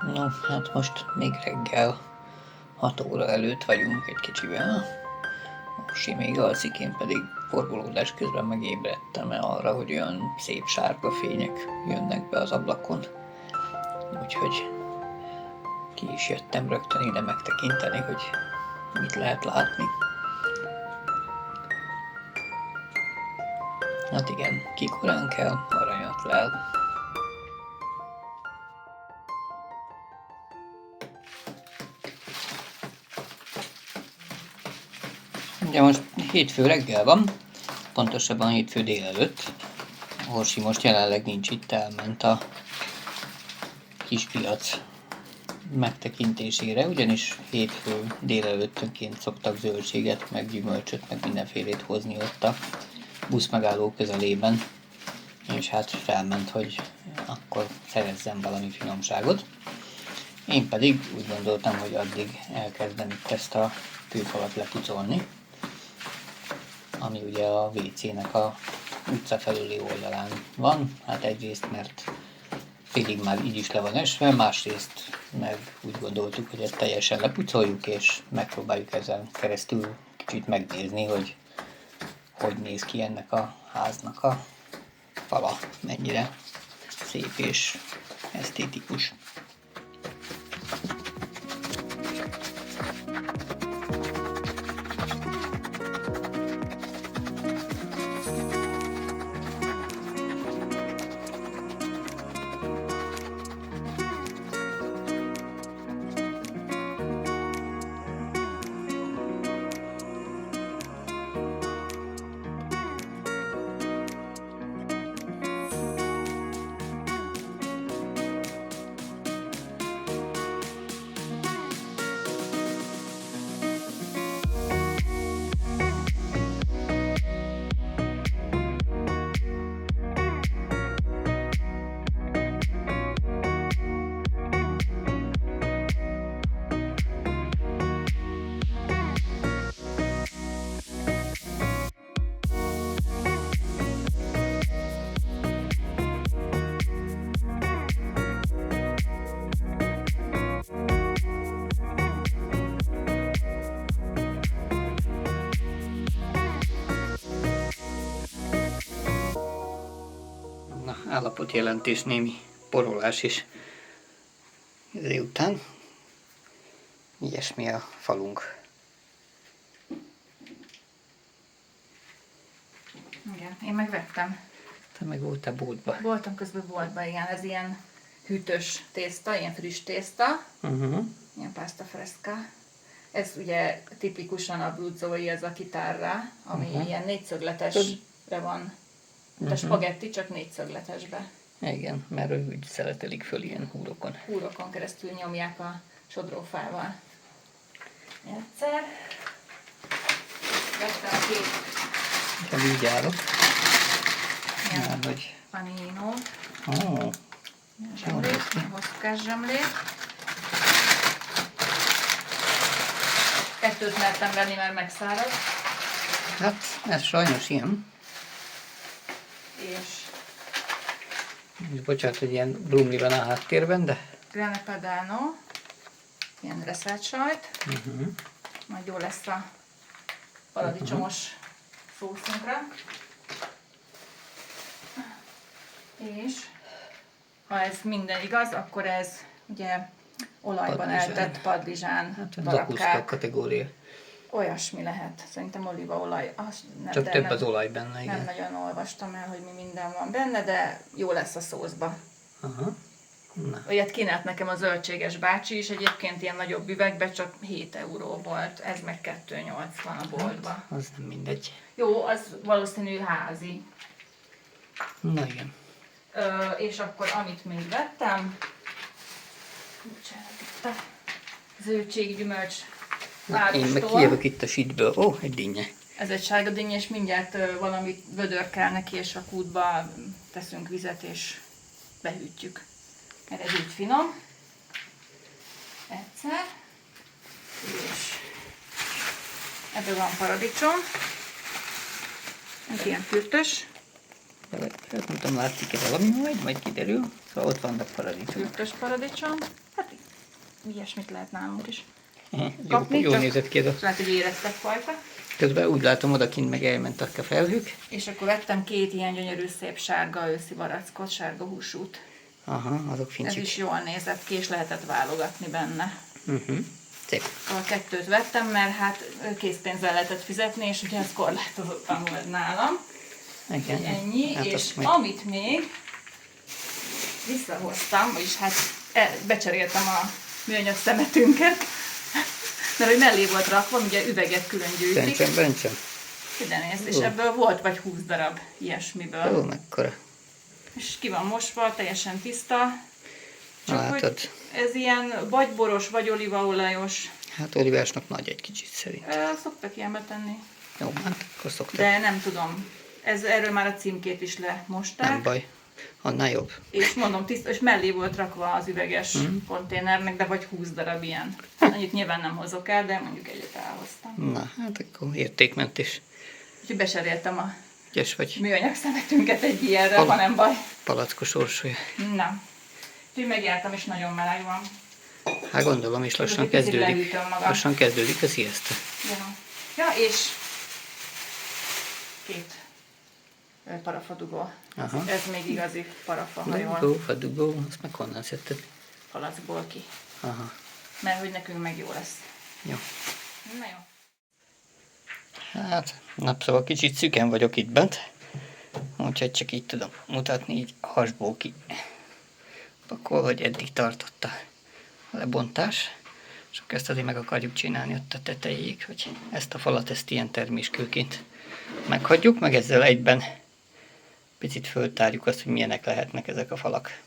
No, hát most még reggel 6 óra előtt vagyunk egy kicsivel. Orsi még alszik, én pedig forgolódás közben megébredtem arra, hogy olyan szép sárga fények jönnek be az ablakon. Úgyhogy ki is jöttem rögtön ide megtekinteni, hogy mit lehet látni. Hát igen, ki korán kell, aranyat lel. Ugye most hétfő reggel van, pontosabban hétfő délelőtt. Orsi most jelenleg nincs itt, elment a kispiac megtekintésére, ugyanis hétfő délelőttönként szoktak zöldséget, meg gyümölcsöt, meg mindenfélét hozni ott a buszmegálló közelében, és hát felment, hogy akkor szerezzem valami finomságot. Én pedig úgy gondoltam, hogy addig elkezdem itt ezt a kőfalat lepucolni, ami ugye a WC-nek a utca felüli oldalán van. Hát egyrészt, mert félig már így is le van esve, másrészt meg úgy gondoltuk, hogy ezt teljesen lepucoljuk, és megpróbáljuk ezen keresztül kicsit megnézni, hogy hogy néz ki ennek a háznak a fala, mennyire szép és esztétikus. Állapotjelentés, némi porolás is után. Ilyesmi a falunk. Igen, én megvettem. Te meg voltál boltba. Voltam közben boltba, igen, ez ilyen hűtős tészta, ilyen friss tészta, ilyen pasta fresca. Ez ugye tipikusan a bruzzói, ez a chitarra, ami ilyen négyszögletesre van. A spagetti csak négyszögletesbe. Igen, mert ő úgy szeletelik föl ilyen húrokon. Húrokon keresztül nyomják a sodrófával. Egyszer. Vettem két. Így állok. Ilyen Hogy... panino. Zsemlét, hosszúkás zsemlét. Kettőt mertem venni, mert megszárad. Hát, ez sajnos ilyen. És bocsánat, hogy ilyen brumli van a háttérben, de... grana padano, ilyen reszelt sajt, majd jó lesz a paradicsomos szószunkra. És ha ez minden igaz, akkor ez ugye olajban eltett padlizsán hát, darabkák. Kategória. Olyasmi lehet. Szerintem olívaolaj. Csak több az olaj benne, igen. Nem nagyon olvastam el, hogy mi minden van benne, de jó lesz a szószba. Olyat kínált nekem a zöldséges bácsi is, egyébként ilyen nagyobb üvegbe, csak 7 euró volt. Ez meg 2,80 a boltba. Hát, az nem mindegy. Jó, az valószínű házi. Na igen. És akkor amit még vettem, bocsánat, itt a zöldséggyümölcs Én meg kijövök itt a sítből. Egy dinnye. Ez egy sárga dinnye, és mindjárt valamit vödörkel neki, és a kútba teszünk vizet, és behűtjük. Mert ez így finom. Egyszer. És ebben van paradicsom. Ez ilyen fürtös. Hát nem tudom, látszik-e valami majd kiderül. Szóval ott vannak paradicsomok. Hűtös paradicsom. Hát ilyesmit lehet nálunk is Jó, kapni. jól csak nézett ki ez a... lehet, hogy érettek fajta. Közben úgy látom, odakint meg elmentek a felhők. És akkor vettem 2 ilyen gyönyörű szép sárga őszi barackot, sárga húsút. Aha, azok Ez fincsik. is jól nézett ki, és lehetett válogatni benne. Szép. A 2 vettem, mert hát készpénzzel lehetett fizetni, és ugye ez korlátozottan volt nálam. Igen. Ennyi, Hát és azt meg- amit még visszahoztam, vagyis hát becseréltem a műanyag szemetünket, mert hogy mellé volt rakva, ugye üveget külön gyűjtik. Bencsem. Ide nézd, és ebből volt vagy 20 darab ilyesmiből. Ó, mekkora. És ki van mosva, teljesen tiszta. Csak Látod. hogy ez ilyen vagy boros, vagy olívaolajos. Hát olivásnak nagy egy kicsit szerint. Szoktak ilyenbe tenni. Jó, hát akkor szoktak. De nem tudom. Erről már a címkét is lemosták. Nem baj. Annál jobb. És mondom, tiszta, és mellé volt rakva az üveges konténernek, de vagy 20 darab ilyen. Annyit nyilván nem hozok el, de mondjuk egyet elhoztam. Na, hát akkor értékmentés. Úgyhogy beseréltem a Ügyes vagy. műanyag szemetünket egy ilyenre, ha nem baj. Palackos sorsolja. Na. Úgyhogy megjártam, és nagyon meleg van. Hát gondolom, és lassan Tudod, egy picit kezdődik. lehűtöm magam. Lassan kezdődik a sziasztó. Ja, és 2 parafadugó. Aha. Ez még igazi parafa, ha jól Fadugó, azt meg honnan szedted? palackból ki. Aha, Mert hogy nekünk meg jó lesz. jó. Na jó. Hát, szóval kicsit szüken vagyok itt bent, úgyhogy csak így tudom mutatni, így a hasból ki. Akkor, hogy eddig tartott a lebontás, és akkor ezt azért meg akarjuk csinálni ott a tetejéig, hogy ezt a falat, ezt ilyen terméskőként meghagyjuk, meg ezzel egyben picit föltárjuk azt, hogy milyenek lehetnek ezek a falak.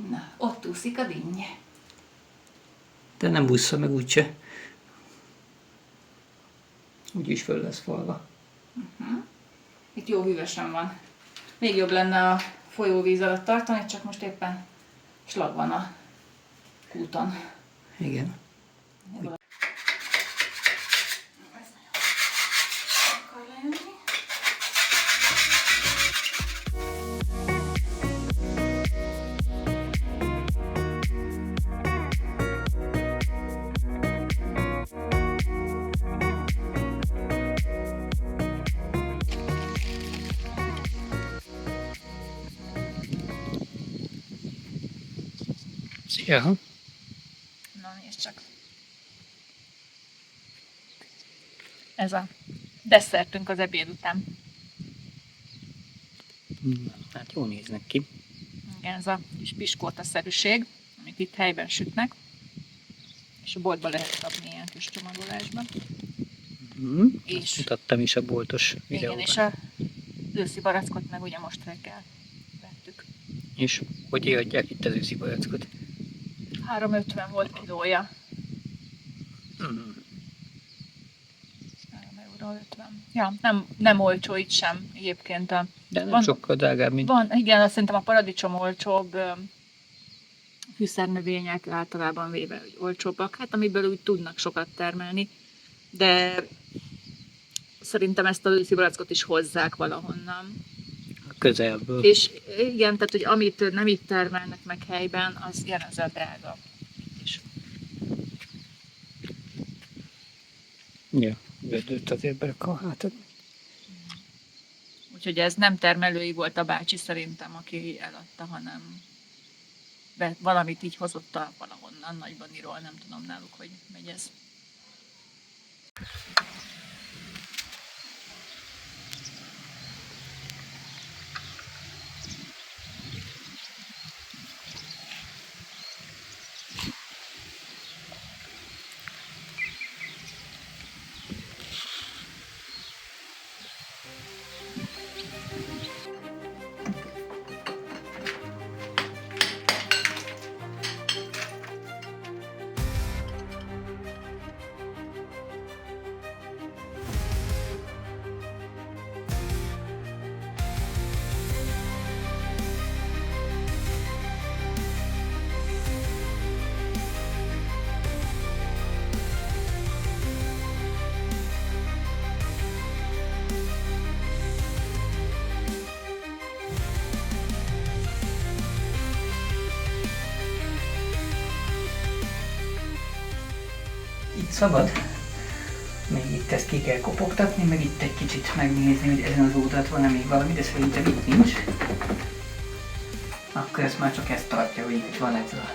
Na, ott úszik a dinnye. De nem bussza meg úgyse. Úgyis föl lesz falva. Itt jó hűvösen van. Még jobb lenne a folyóvíz alatt tartani, csak most éppen slag van a kúton. Igen. Ez nagyon akar lejönni. Szia! Na, nézd csak. Ez a desszertünk az ebéd után. Hát jól néznek ki. Igen, ez a kis piskóta-szerűség, amit itt helyben sütnek. És a boltba lehet kapni ilyen kis csomagolásban. És- Azt mutattam is a boltos videóban. Igen, és a őszi barackot meg ugye most reggel vettük. És hogy adják itt az őszi barackot? 3,50 volt kilója. Mm. 3,50 €. Ja, nem olcsó itt sem egyébként. De nem Van- sokkal drágább, mint... Van, igen, azt szerintem a paradicsom olcsóbb, fűszernövények általában véve hogy olcsóbbak, hát amiből úgy tudnak sokat termelni, de szerintem ezt a őszi barackot is hozzák valahonnan. közelből. És igen, tehát hogy amit nem itt termelnek meg helyben, az jelező drága. És Ja, gördült azért berak a hátad. úgyhogy ez nem termelői volt a bácsi szerintem, aki eladta, hanem valamit így hozott valahonnan, Nagybaniról, nem tudom náluk, hogy megy ez. szabad. Még itt ezt ki kell kopogtatni, meg itt egy kicsit megnézni, hogy ezen az oldalt van-e még valami, de szerintem itt nincs. Akkor ez már csak ezt tartja, hogy itt van ez a...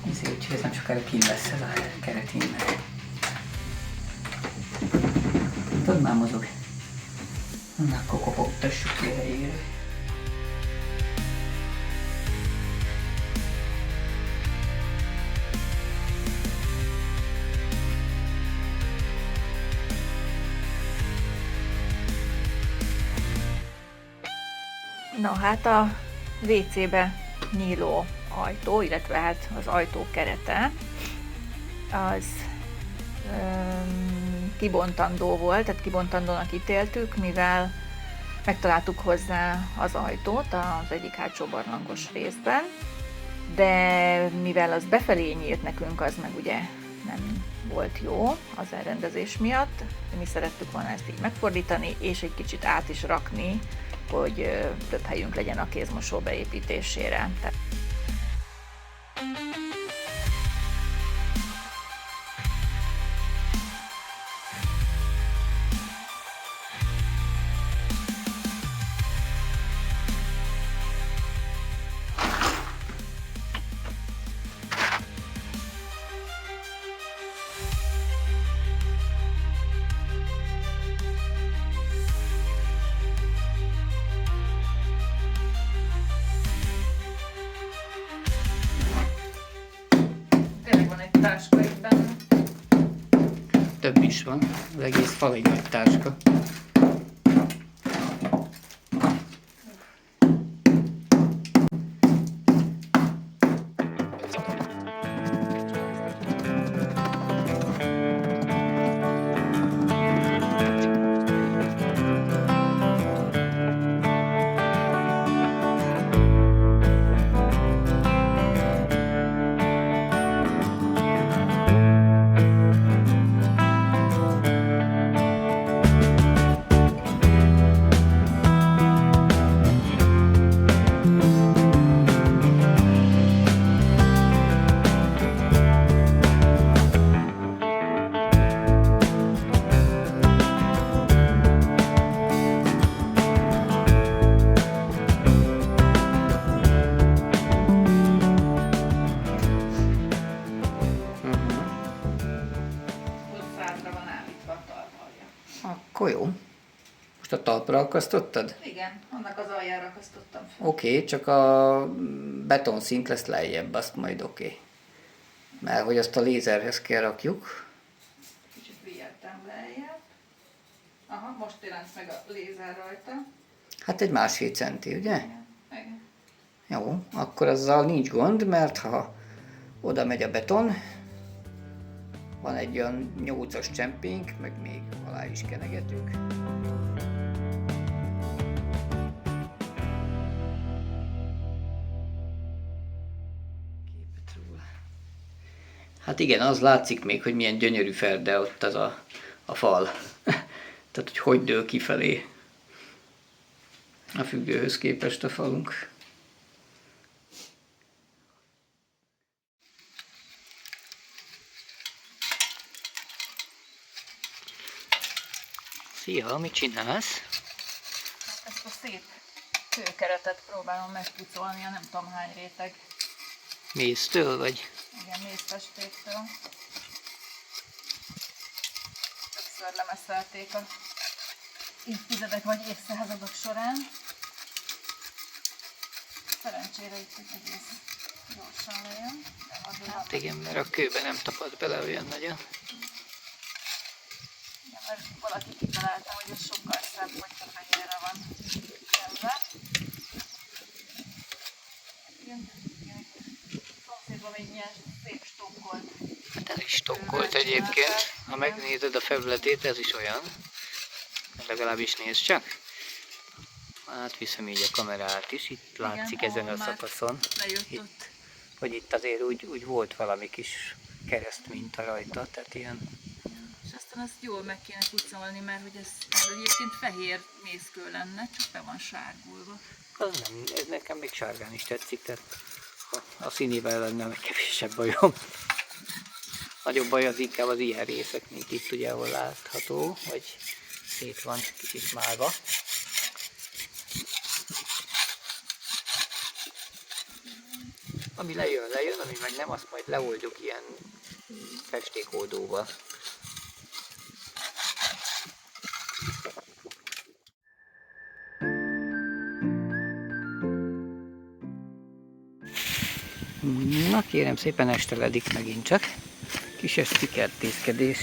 Úgyhogy ez nem sokára kín lesz ez a keret innen. Tudod, már mozog. Na, akkor kopogtassuk ki helyére. Na hát a WC-be nyíló ajtó, illetve hát az ajtó kerete, az kibontandó volt, tehát kibontandónak ítéltük, mivel megtaláltuk hozzá az ajtót az egyik hátsó barlangos részben, de mivel az befelé nyílt nekünk, az meg ugye nem volt jó az elrendezés miatt, mi szerettük volna ezt így megfordítani, és egy kicsit át is rakni, hogy több helyünk legyen a kézmosó beépítésére. Táska itt benne. Több is van, az egész fal egy nagy táska. Akkor jó. Most a talpra akasztottad? Igen, annak az aljára akasztottam fel. Oké, csak a betonszint lesz lejjebb, azt majd oké. Mert hogy azt a lézerhez kell rakjuk. Kicsit vijeltem lejjebb. Aha, most jelent meg a lézer rajta. Hát egy 1,5 centi, ugye? Igen. Jó, akkor azzal nincs gond, mert ha oda megy a beton, van egy olyan 8-as csempénk, meg még alá is kenegetünk. Képet róla. Hát igen, az látszik még, hogy milyen gyönyörű ferde ott az a fal. Tehát, hogy dől kifelé a függőhöz képest a falunk. Szia, mit csinálsz? Hát ezt a szép kőkeretet próbálom megpucolni, a nem tudom hány réteg. Méztől vagy? Igen, mézfestéktől. Többször lemeszelték a évtizedek vagy évszázadok során. Szerencsére itt egész gyorsan lejön. Hát igen, mert a kőbe nem tapad bele olyan nagyon. Igen, mert valaki kitalálta, hogy ez sokkal szebb, hogyha fehérre van ember. Igen, szomszédban még ilyen szép stokkolt. Hát ez is stokkolt egyébként. Ha megnézed a felületét, ez is olyan. Legalábbis nézd csak. Átviszem így a kamerát is, itt látszik ezen a szakaszon. Itt, hogy itt azért úgy volt valami kis kereszt minta rajta, tehát ilyen. És aztán azt jól meg kéne pucolni, mert hogy ez egyébként fehér mészkő lenne, csak be van sárgulva. Az nem, ez nekem még sárgán is tetszik, tehát a színével lenne meg kevésebb bajom. nagyobb baj az inkább az ilyen részek, mint itt ugye, ahol látható, hogy szét van kicsit málva. Ami lejön, ami meg nem, azt majd leoldjuk ilyen festékoldóval. Na kérem szépen, esteledik megint csak. Kis esti kertészkedés.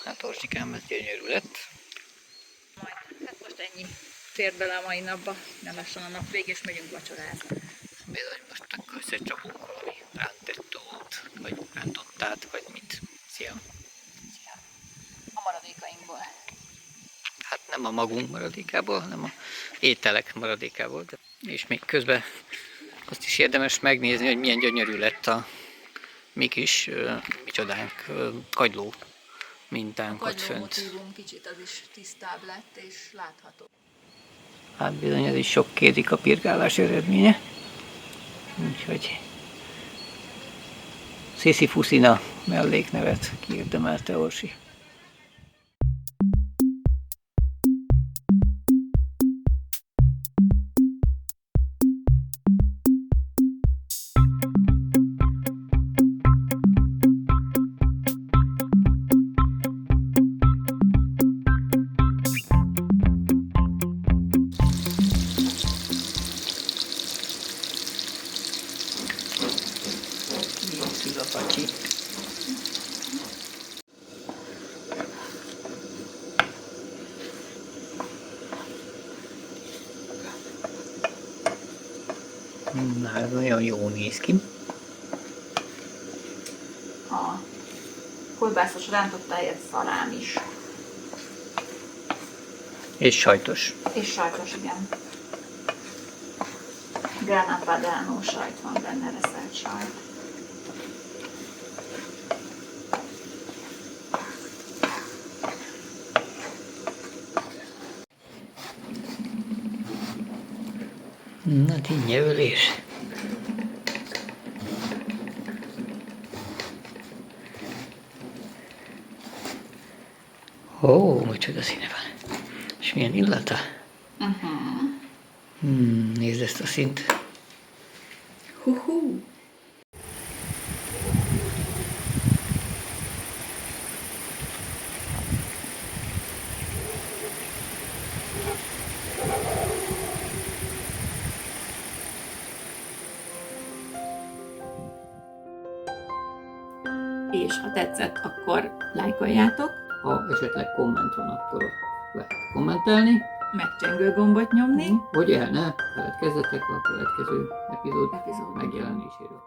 Hát Orsikám, ez gyönyörű lett. Hát most ennyi fér bele a mai napba, nem lassan a nap vége, és megyünk vacsorázni. Bizony, most akkor összecsapunk valami rántettót, vagy rántottát, vagy mit. Szia! Szia! A maradékainkból. Hát nem a magunk maradékából, hanem a ételek maradékából. De... És még közben azt is érdemes megnézni, hogy milyen gyönyörű lett a mi kis, micsodánk, kagyló mintánk ott fönt. A kagyló kicsit az is tisztább lett és látható. Hát bizony, ez is sok kézi kapirgálás eredménye. Úgyhogy Sisyphuszina melléknevet kiérdemelte Orsi. Szülapacsi. Na, ez nagyon jól néz ki. A kolbászos rántottáért szalám is. És sajtos. És sajtos, igen. Grana Padano sajt van benne, reszelt sajt. Na, dinnyeölés. Ó, micsoda színe van. És milyen illata? Nézd ezt a szint. Hú-hú. és ha tetszett, akkor lájkoljátok, Ha esetleg komment van, akkor ott lehet kommentelni, megcsengő gombot nyomni, hogy el ne feledkezzetek a következő epizód epizód megjelenéséről.